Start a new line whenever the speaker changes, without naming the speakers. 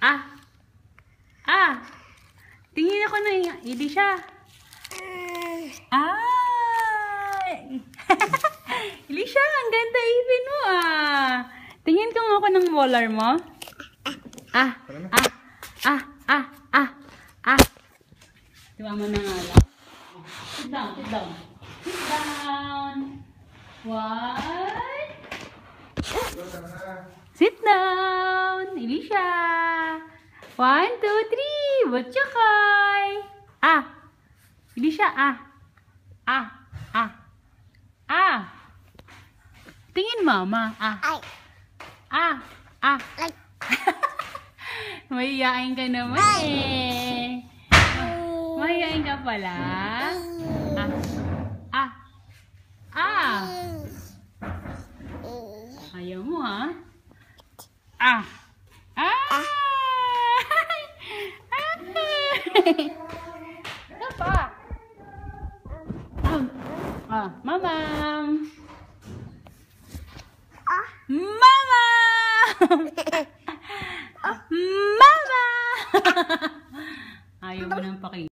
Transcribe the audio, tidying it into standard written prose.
Ah. Ah. Tingin ako na Elisha. Ay. Elisha, ang ganda ipin mo ah. Tingin ko nga ako ng molar mo. Ah. Ah. Ah. Ah. Ah. Ah. Tumama na nga lang. Sit down, sit down. Sit down. What? Sit down. Elisha. 1, 2, 3. Butchakay. Ah. Elisha, ah. Ah. Ah. Ah. Tingin mama. Ah. Ah. Ah. Mahihain ka naman eh. Mahihain ka pala. Ah. Ah. Ah. Ayaw mo ha? Ah. Ah. Ano pa? Ah, mama. Mama. Mama. Ayaw mo nang pakita.